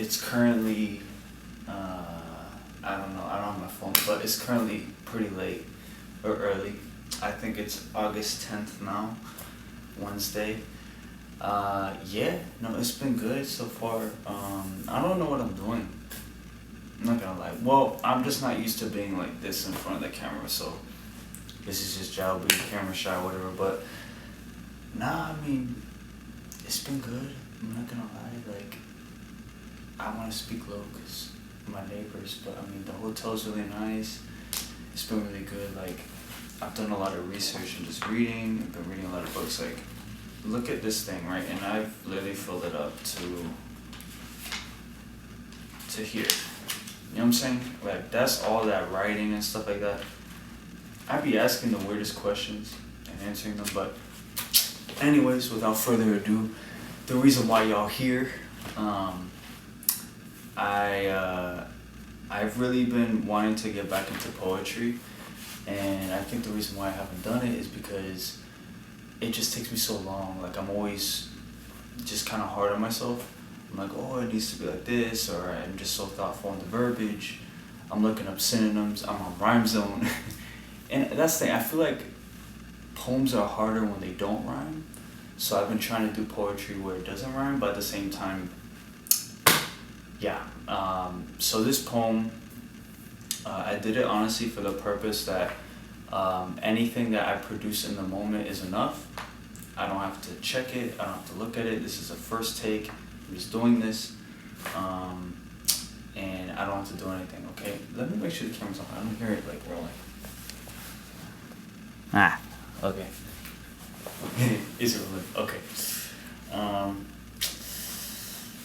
it's currently, I don't know, I don't have my phone, but it's currently pretty late or early. I think it's August 10th now, Wednesday. Yeah, no, it's been good so far. I don't know what I'm doing. I'm not gonna lie. Well, I'm just not used to being like this in front of the camera, so this is just job being camera shy or whatever. But nah, I mean, it's been good. I'm not gonna lie. Like, I want to speak low because my neighbors, but I mean, the hotel's really nice. It's been really good. Like, I've done a lot of research and just reading. I've been reading a lot of books. Like, look at this thing, right? And I've literally filled it up to here. You know what I'm saying? Like, that's all that writing and stuff like that. I'd be asking the weirdest questions and answering them, but anyways, without further ado, the reason why y'all here, I've really been wanting to get back into poetry, and I think the reason why I haven't done it is because it just takes me so long. Like, I'm always just kind of hard on myself. I'm like, oh, it needs to be like this, or I'm just so thoughtful in the verbiage. I'm looking up synonyms. I'm on Rhyme Zone. And that's the thing. I feel like poems are harder when they don't rhyme. So I've been trying to do poetry where it doesn't rhyme, but at the same time, yeah. So this poem, I did it honestly for the purpose that anything that I produce in the moment is enough. I don't have to check it. I don't have to look at it. This is a first take. I'm just doing this, and I don't have to do anything, okay? Let me make sure the camera's on. I don't hear it, like, rolling. Okay. Is it rolling? Okay.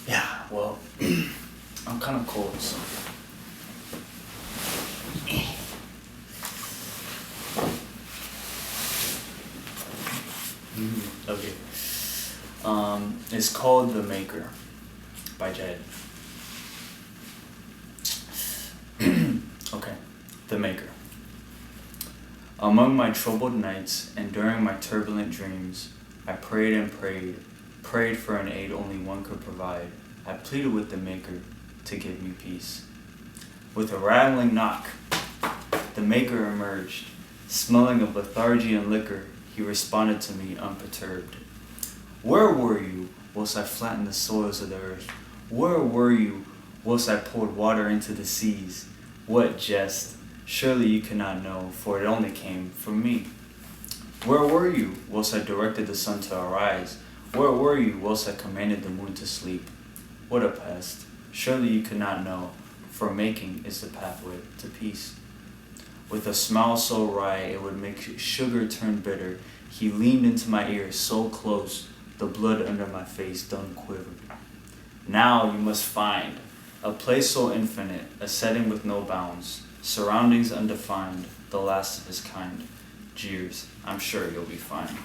Yeah, well, I'm kind of cold, so. Okay. It's called The Maker by Yael. Okay, The Maker. Among my troubled nights and during my turbulent dreams, I prayed and prayed for an aid only one could provide. I pleaded with the Maker to give me peace. With a rattling knock, the Maker emerged. Smelling of lethargy and liquor, he responded to me unperturbed. Where were you whilst I flattened the soils of the earth? Where were you whilst I poured water into the seas? What jest? Surely you cannot know, for it only came from me. Where were you whilst I directed the sun to arise? Where were you whilst I commanded the moon to sleep? What a pest! Surely you cannot know, for making is the pathway to peace. With a smile so wry it would make sugar turn bitter, he leaned into my ear so close, the blood under my face done quivered. Now you must find a place so infinite, a setting with no bounds, surroundings undefined, the last of his kind. Jeers, I'm sure you'll be fine.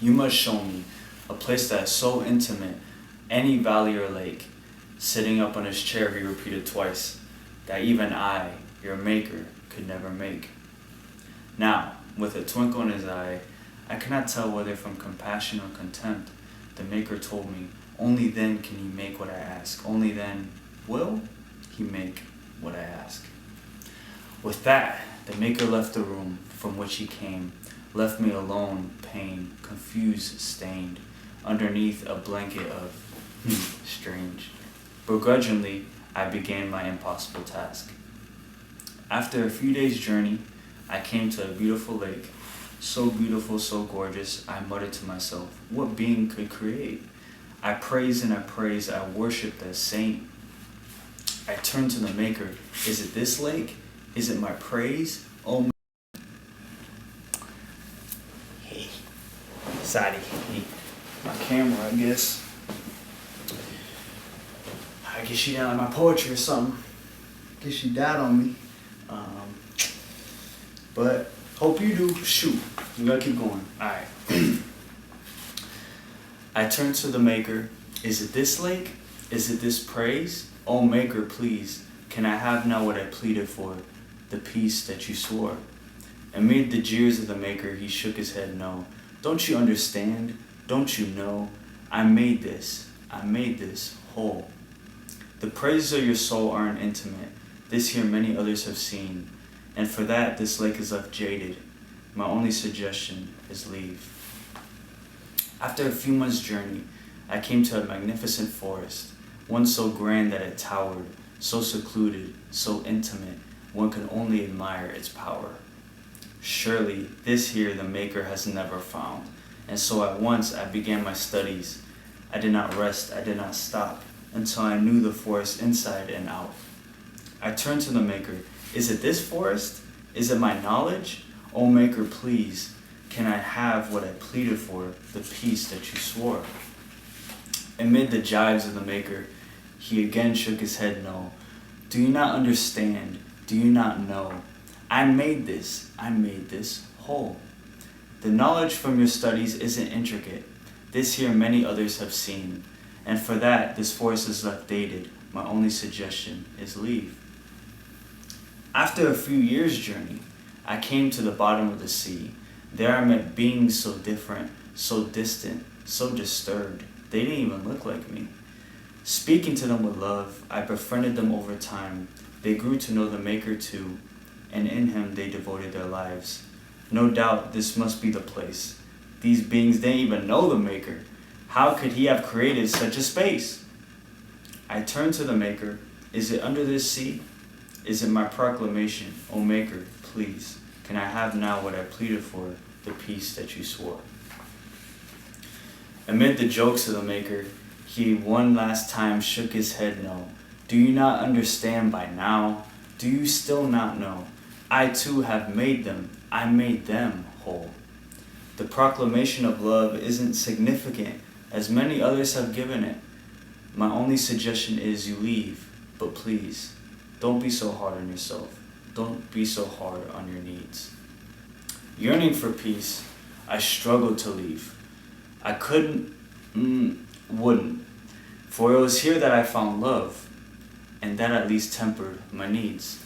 You must show me a place that is so intimate, any valley or lake. Sitting up on his chair, he repeated twice, that even I, your maker, could never make. Now, with a twinkle in his eye, I cannot tell whether from compassion or contempt, the Maker told me, only then can he make what I ask. Only then will he make what I ask. With that, the Maker left the room from which he came, left me alone, pain, confused, stained, underneath a blanket of strange. Begrudgingly, I began my impossible task. After a few days' journey, I came to a beautiful lake. So beautiful, so gorgeous, I muttered to myself, what being could create? I praised and I praised, I worshipped that saint. I turned to the Maker. Is it this lake? Is it my praise? Oh, hey, sorry, hey, my camera, I guess. I guess she didn't like my poetry or something. I guess she died on me. But hope you do. Shoot, we gotta keep going. Alright. I turned to the Maker. Is it this lake? Is it this praise? Oh Maker, please, can I have now what I pleaded for, the peace that you swore? Amid the jeers of the Maker, he shook his head no. Don't you understand? Don't you know? I made this. whole. The praises of your soul aren't intimate. This here many others have seen. And for that, this lake is left jaded. My only suggestion is leave. After a few months' journey, I came to a magnificent forest, one so grand that it towered, so secluded, so intimate, one can only admire its power. Surely, this here the Maker has never found, and so at once I began my studies. I did not rest, I did not stop, until I knew the forest inside and out. I turned to the Maker. Is it this forest? Is it my knowledge? O Maker, please, can I have what I pleaded for, the peace that you swore? Amid the jibes of the Maker, he again shook his head no. Do you not understand? Do you not know? I made this whole. The knowledge from your studies isn't intricate. This here many others have seen. And for that, this forest is left dated. My only suggestion is leave. After a few years' journey, I came to the bottom of the sea. There I met beings so different, so distant, so disturbed. They didn't even look like me. Speaking to them with love, I befriended them over time. They grew to know the Maker too, and in him they devoted their lives. No doubt this must be the place. These beings didn't even know the Maker. How could he have created such a space? I turned to the Maker. Is it under this sea? Is it my proclamation? O Maker, please, can I have now what I pleaded for, the peace that you swore? Amid the jokes of the Maker, he one last time shook his head no. Do you not understand by now? Do you still not know? I too have made them. I made them whole. The proclamation of love isn't significant, as many others have given it. My only suggestion is you leave, but please, don't be so hard on yourself. Don't be so hard on your needs. Yearning for peace, I struggled to leave. I wouldn't, for it was here that I found love, and that at least tempered my needs.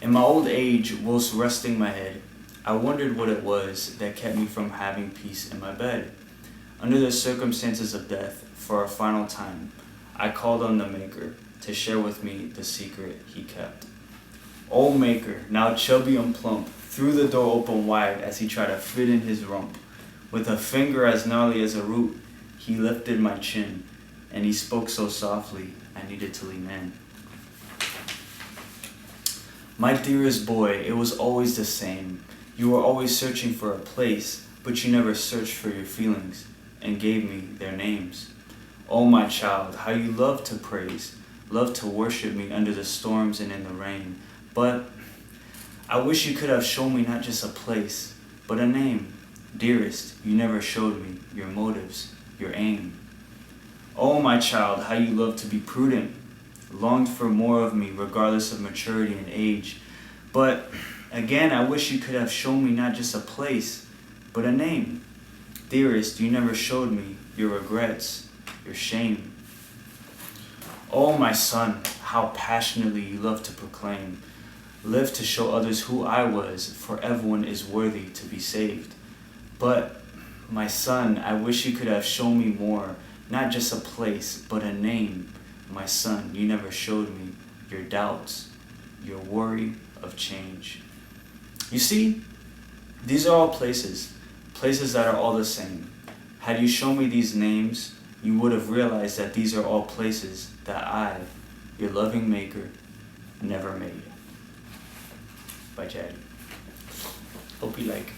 In my old age, whilst resting my head, I wondered what it was that kept me from having peace in my bed. Under the circumstances of death, for a final time, I called on the Maker to share with me the secret he kept. O Maker, now chubby and plump, threw the door open wide as he tried to fit in his rump. With a finger as gnarly as a root, he lifted my chin, and he spoke so softly I needed to lean in. My dearest boy, it was always the same. You were always searching for a place, but you never searched for your feelings and gave me their names. Oh my child, how you love to praise, love to worship me under the storms and in the rain. But I wish you could have shown me not just a place, but a name. Dearest, you never showed me your motives, your aim. Oh my child, how you love to be prudent, longed for more of me regardless of maturity and age. But again, I wish you could have shown me not just a place, but a name. Dearest, you never showed me your regrets, your shame. Oh my son, how passionately you love to proclaim. Live to show others who I was, for everyone is worthy to be saved. But my son, I wish you could have shown me more, not just a place, but a name. My son, you never showed me your doubts, your worry of change. You see, these are all places that are all the same. Had you shown me these names, you would have realized that these are all places that I, your loving Maker, never made. By Chad. Hope you like.